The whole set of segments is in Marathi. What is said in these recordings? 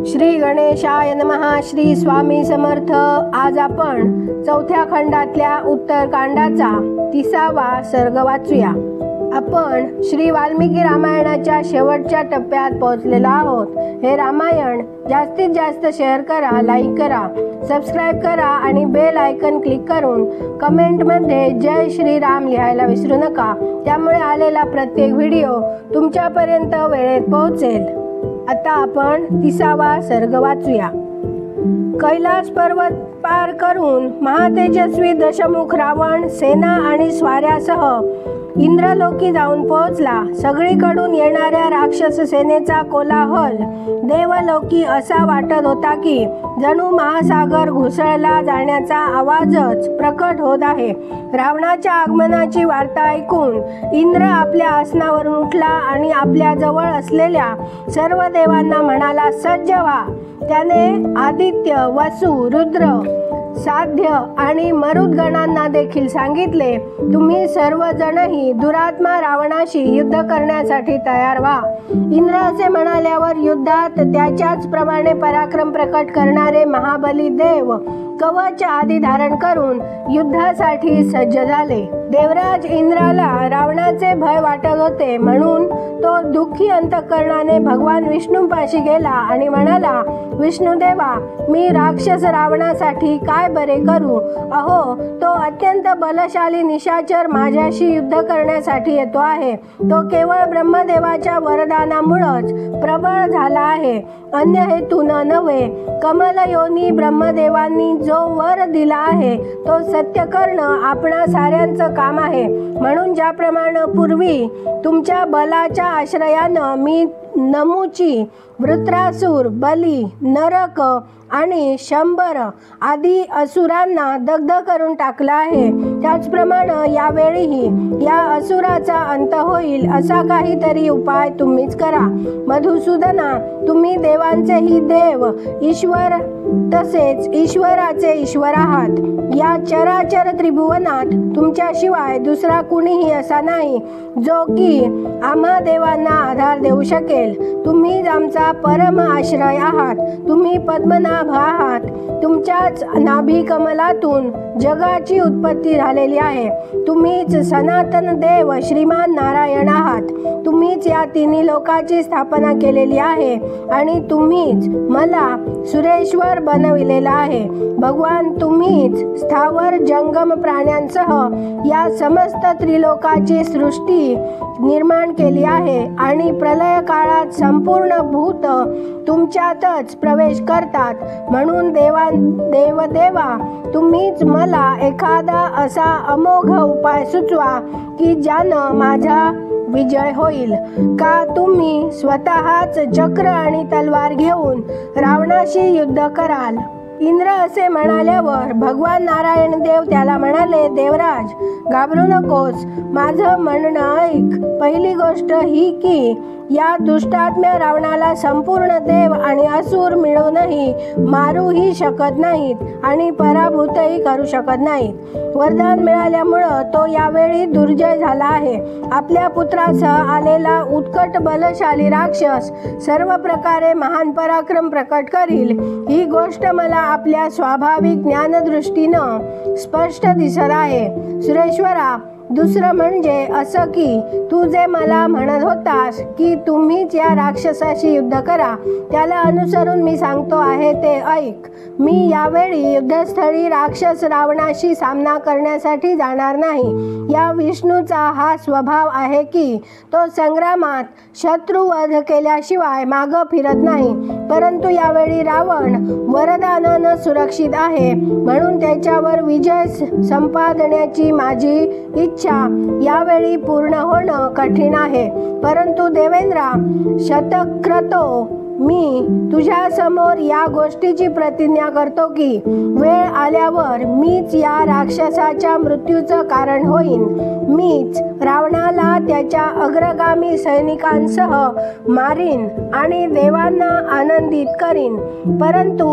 श्री गणेशाय नमः. श्री स्वामी समर्थ. आज आपण चौथ्या खंडातल्या उत्तरकांडाचा 30वा सर्ग वाचूया. आपण श्री वाल्मिकी रामायणाच्या शेवटच्या टप्प्यात पोहोचलेलो आहोत. हे रामायण जास्तीत जास्त शेअर करा, लाईक करा, सबस्क्राईब करा आणि बेल आयकन क्लिक करून कमेंटमध्ये जय श्रीराम लिहायला विसरू नका. त्यामुळे आलेला प्रत्येक व्हिडिओ तुमच्यापर्यंत वेळेत पोहोचेल. आता आपण 30वा सर्ग वाचूया. कैलास पर्वत पार करून महातेजस्वी दशमुख रावण सेना आणि स्वाऱ्यासह इंद्रलोकी जाऊन पोहोचला. सगळीकडून येणाऱ्या राक्षस सेनेचा कोलाहल देवलोकी असा वाटत होता की जणू महासागर घुसळला जाण्याचा आवाजच प्रकट होत आहे. रावणाच्या आगमनाची वार्ता ऐकून इंद्र आपल्या आसनावरून उठला आणि आपल्या जवळ असलेल्या सर्व देवांना म्हणाला, सज्ज व्हा. त्याने आदित्य, वसु, रुद्र, साध्य आणि मरुद्गणांना देखील सांगितले, तुम्ही सर्वजणही दुरात्मा रावणाशी युद्ध करण्यासाठी तयार व्हा. इंद्र असे म्हणाल्यावर युद्धात त्याच्याच प्रमाणे पराक्रम प्रकट करणारे महाबली देव कवच आदी धारण करून युद्धासाठी सज्ज झाले. देवराज इंद्राला रावणाचे भय वाटत होते, म्हणून तो दुःखी अंतःकरणाने भगवान विष्णूंपाशी गेला आणि म्हणाला, विष्णुदेवा, मी राक्षस रावणासाठी काय बरे करू? अहो, तो अत्यंत बलशाली निशाचर माझ्याशी युद्ध करण्यासाठी येतो आहे. तो केवळ ब्रह्मदेवाच्या वरदानामुळेच प्रबळ झाला आहे, अन्य हेतून नव्हे. कमलयोनी ब्रह्मदेवांनी जो वर दिला आहे तो सत्य करणं आपणा साऱ्यांचं काम आहे. म्हणून ज्याप्रमाणे पूर्वी तुमच्या बलाच्या आश्रयानं मी नमुची, वृत्रासुर, बली, नरक आणि शंबर आदी असुरांना दग्ध करून टाकला आहे, त्याचप्रमाणे यावेळीही या असुराचा अंत होईल असा काहीतरी उपाय तुम्हीच करा. मधुसूदना, तुम्ही देवांचेही देव, ईश्वर तसेच ईश्वराचे ईश्वर आहात. या चराचर त्रिभुवनात तुमच्याशिवाय दुसरा कुणीही असा नाही जो की आम्हा देवांना आधार देऊ शकेल. तुम्हीच आमचा परम आश्रय आहात. तुम्ही पद्मनाभ आहात. तुमच्याच नाभी कमलातून जगाची उत्पत्ती झालेली आहे. तुम्हीच सनातन देव श्रीमान नारायण आहात. तुम्हीच या तिन्ही लोकाची स्थापना केलेली आहे आणि तुम्हीच मला सुरेश्वर बनविलेला आहे. भगवान, तुम्हीच स्थावर जंगम प्राण्यांसह या समस्त त्रिलोकाची सृष्टी निर्माण केली आहे आणि प्रलय काळात संपूर्ण भूत तुमच्यातच प्रवेश करतात. म्हणून देवदेवा, तुम्हीच मला एखादा असा अमोघ उपाय सुचवा की ज्यानं माझा विजय होईल. का तुम्ही स्वतःच चक्र आणि तलवार घेऊन रावणाशी युद्ध कराल? इंद्र असे म्हणाल्यावर भगवान नारायण देव त्याला म्हणाले, देवराज, घाबरू नकोस. माझं म्हणणं ऐक. पहिली गोष्ट ही की या दुष्टात्म्या रावणाला संपूर्ण देव आणि असुर मिळूनही मारूही शकत नाहीत आणि पराभूतही करू शकत नाहीत. वरदान मिळाल्यामुळं तो यावेळी दुर्जय झाला आहे. आपल्या पुत्रासह आलेला उत्कट बलशाली राक्षस सर्व प्रकारे महान पराक्रम प्रकट करील. ही गोष्ट मला आपल्या स्वाभाविक ज्ञानदृष्टीनं स्पष्ट दिसत आहे. सुरेश्वरा, दुसरं म्हणजे असं की तू जे मला म्हणत होतास की तुम्हीच या राक्षसाशी युद्ध करा, त्याला अनुसरून मी सांगतो आहे ते ऐक. मी यावेळी युद्धस्थळी राक्षस रावणाशी सामना करण्यासाठी जाणार नाही. या विष्णूचा हा स्वभाव आहे की तो संग्रामात शत्रुवध केल्याशिवाय मागं फिरत नाही. परंतु यावेळी रावण वरदानानं सुरक्षित आहे, म्हणून त्याच्यावर विजय संपादण्याची माझी इच्छा यावेळी पूर्ण होणं कठीण आहे. परंतु देवेंद्रा, शतक्रतो, मी तुझ्या समोर या गोष्टीची प्रतिज्ञा करतो की वेळ आल्यावर मीच या राक्षसाच्या मृत्यूचं कारण होईन. मीच रावणाला त्याच्या अग्रगामी सैनिकांसह मारीन आणि देवांना आनंदित करीन. परंतु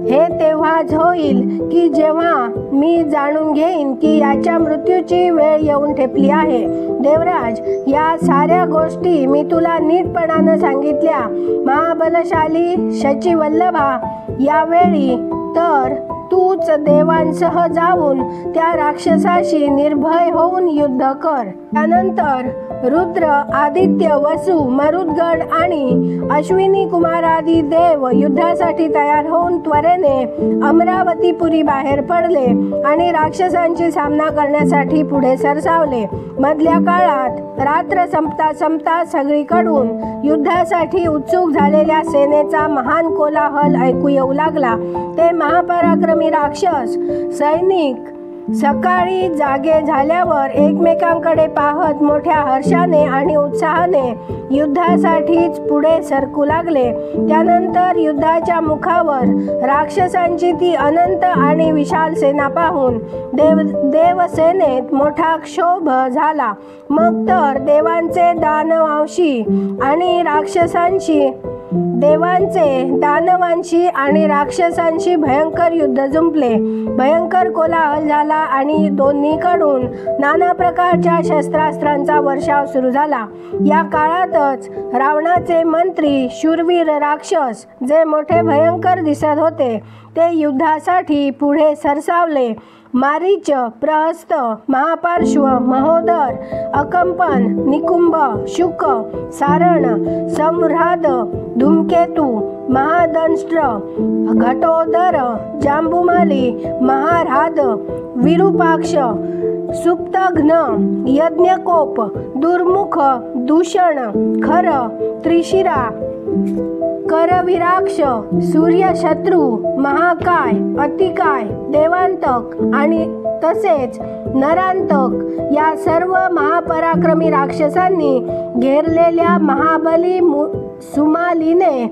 हे तेव्हाच होईल की जेव्हा मी जाणून घेईन की याच्या मृत्यूची वेळ येऊन ठेपली आहे. देवराज, या साऱ्या गोष्टी मी तुला नीटपणानं सांगितल्या. महाबलशाली शचीवल्लभा, यावेळी तर तूच देवांसह जाऊन त्या राक्षसाशी निर्भय होऊन युद्ध कर. त्यानंतर रुद्र, आदित्य, वसु, मरुद्गण आणि अश्विनी कुमारादी देव युद्धासाठी तयार होऊन त्वरेने अमरावतीपुरी बाहेर पडले आणि राक्षसांची सामना करण्यासाठी पुढे सरसावले. मधल्या काळात रात्र संपता संपता सगळीकडून युद्धासाठी उत्सुक झालेल्या सेनेचा महान कोलाहल ऐकू येऊ लागला. ते महापराक्रमी राक्षस सैनिक सकाळी जागे झाल्यावर एकमेकांकडे पाहत मोठ्या हर्षाने आणि उत्साहाने युद्धासाठीच पुढे सरकू लागले. त्यानंतर युद्धाच्या मुखावर राक्षसांची ती अनंत आणि विशाल सेना पाहून देवसेनेत मोठा क्षोभ झाला. मग तर देवांचे दानवांशी आणि राक्षसांशी भयंकर युद्ध जुंपले. भयंकर कोलाहल झाला आणि दोन्हीकडून नाना प्रकारच्या शस्त्रास्त्रांचा वर्षाव सुरू झाला. या काळातच रावणाचे मंत्री शूरवीर राक्षस, जे मोठे भयंकर दिसत होते, ते युद्धासाठी पुढे सरसावले. मारीच, प्रहस्त, महापार्श्व, महोदर, अकंपन, निकुंभ, शुक, सारण, सम्राद, धूमकेतू, महादंष्ट्र, घटोदर, जांबुमाली, महाराध, विरूपाक्ष, सुप्तघ्न, यज्ञकोप, दुर्मुख, दूषण, खर, त्रिशिरा, करविराक्ष, सूर्यशत्रू, महाकाय, अतिकाय, देवांतक आणि तसेच नरांतक या सर्व महापराक्रमी राक्षसांनी घेरलेल्या महाबली सुमालीने,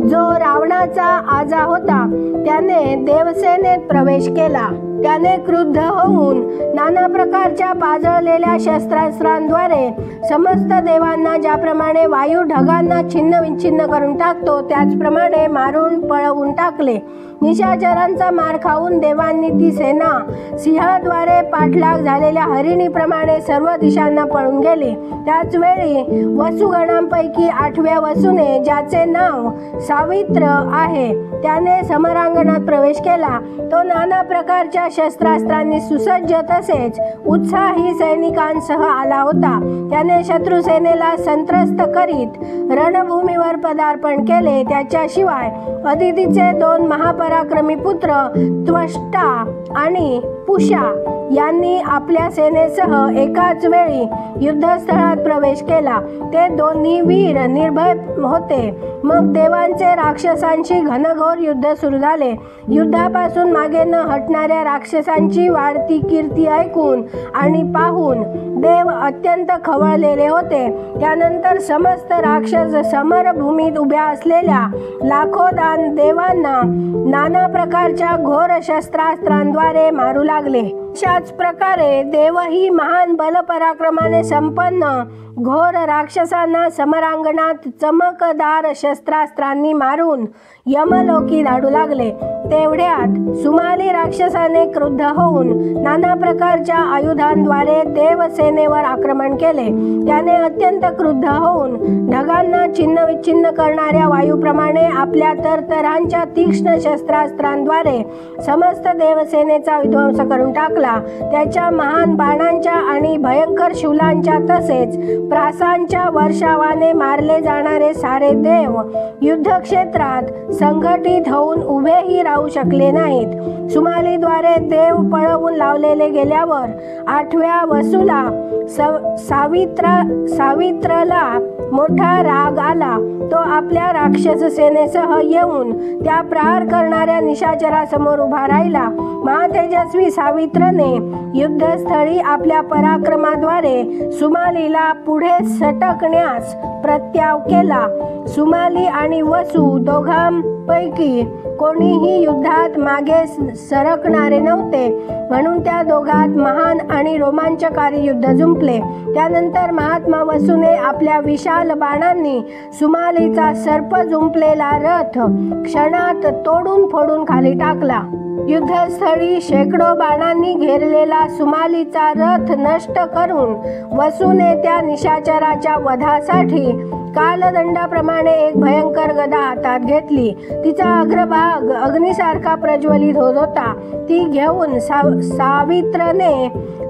जो रावणाचा आजा होता, त्याने देवसेनेत प्रवेश केला. त्याने क्रुद्ध होऊन नाना प्रकारच्या पाजळलेल्या शस्त्रास्त्रांद्वारे समस्त देवांना ज्याप्रमाणे वायू ढगांना छिन्न विच्छिन्न करून टाकतो, त्याचप्रमाणे मारून पळवून टाकले. निशाचरांचा मार खाऊन देवांनी ती सेना सिंहाद्वारे पाठलाग झालेल्या हरिणीप्रमाणे सर्व दिशांना पळून गेली. त्याच वेळी वसुगणांपैकी 8व्या वसूने, ज्याचे नाव सावित्र आहे, त्याने समरांगणात प्रवेश केला. तो नाना प्रकारच्या शस्त्रास्त्रांनी सुसज्ज तसेच उत्साही सैनिकांसह आला होता. त्याने शत्रुसेनेला संत्रस्त करीत रणभूमीवर पदार्पण केले. त्याच्याशिवाय अदितीचे 2 महापराक्रमी पुत्र त्वष्टा आणि पुषा यांनी आपल्या सेनेसह एकाच वेळी युद्धस्थळात प्रवेश केला. ते दोन्ही वीर निर्भय होते. मग देवांचे राक्षसांशी घनघोर युद्ध सुरू झाले. युद्धापासून मागे न हटणाऱ्या राक्षसांची वाढती कीर्ती ऐकून आणि पाहून देव अत्यंत खवळलेले होते. त्यानंतर समस्त राक्षस समरभूमीत उभ्या असलेल्या लाखो देवांना नाना प्रकारच्या घोर शस्त्रास्त्रांद्वारे मारू लागले. अशाच प्रकारे देवही महान बलपराक्रमाने संपन्न घोर राक्षसांना समरांगणात चमकदार शस्त्रास्त्रांनी मारून यमलोकी धाडू लागले. तेवढ्यात सुमाली राक्षसाने क्रुद्ध होऊन नाना प्रकारच्या आयुधांद्वारे देवसेनेवर आक्रमण केले. त्याने अत्यंत क्रुद्ध होऊन ढगांना छिन्न विच्छिन्न करणाऱ्या वायूप्रमाणे आपल्या तरतरांच्या तीक्ष्ण शस्त्रास्त्रांद्वारे समस्त देवसेनेचा विध्वंस करून टाकला. त्याच्या महान बाणांच्या आणि भयंकर शूलांच्या तसेच प्रासांच्या वर्षावाने मारले जाणारे सारे देव युद्धक्षेत्रात संघटित होऊन उभेही राहू शकले नाहीत. सुमालीद्वारे देव पळवून लावलेले गेल्यावर 8व्या वसूला सावित्रला मोठा राग आला. तो आपल्या राक्षस सेनेसह येऊन त्या प्रहार करणाऱ्या निशाचरासमोर उभा राहिला. महातेजस्वी सावित्र इंद्राने युद्धस्थळी आपल्या पराक्रमाद्वारे सुमालीला पुढे सटकण्यास प्रत्याव केला. सुमाली आणि वसु दोघांपैकी कोणीही युद्धात मागे सरकणारे नव्हते, म्हणून त्या दोघात महान आणि रोमांचकारी युद्ध जुंपले. त्यानंतर महात्मा वसूने आपल्या विशाल बाणांनी सुमालीचा सर्प जुंपलेला रथ क्षणात तोडून फोडून खाली टाकला. युद्धस्थळी शेकडो बाणांनी घेरलेला सुमालीचा रथ नष्ट करून वसूने त्या निशाचराच्या वधासाठी कालदंडाप्रमाणे एक भयंकर गदा हातात घेतली. तिचा अग्रभाग अग्नीसारखा प्रज्वलित होत होता. ती घेऊन सावित्रने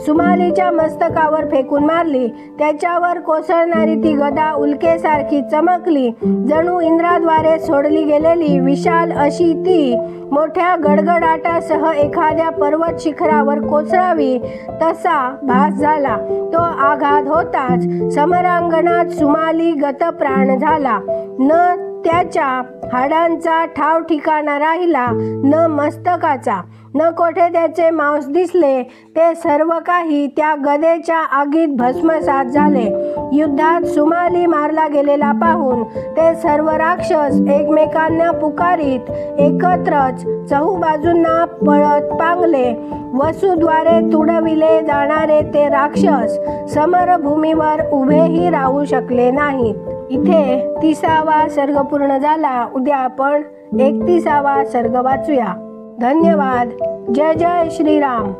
सुमालीच्या मस्तकावर फेकून मारली. त्याच्यावर कोसळणारी ती गदा उल्केसारखी चमकली. जणू इंद्राद्वारे सोडली गेलेली विशाल अशी ती मोठ्या गडगडाटासह एखाद्या पर्वत शिखरावर कोसळावी तसा भास झाला. तो आघात होताच समरांगणात सुमाली गतप्राण झाला. न त्याच्या हाडांचा ठाव ठिकाणा राहिला, न मस्तकाचा, न कोठे त्याचे मांस दिसले. ते सर्व काही त्या गदेच्या आगीत भस्मसात झाले. युद्धात सुमाली मारला गेलेला पाहून ते सर्व राक्षस एकमेकांना पुकारीत एकत्रच चहूबाजूंना पळत पांगले. वसूद्वारे तुडविले जाणारे ते राक्षस समरभूमीवर उभेही राहू शकले नाहीत. इथे 30वा सर्ग पूर्ण झाला. उद्या आपण 31वा सर्ग वाचूया. धन्यवाद. जय जय श्रीराम.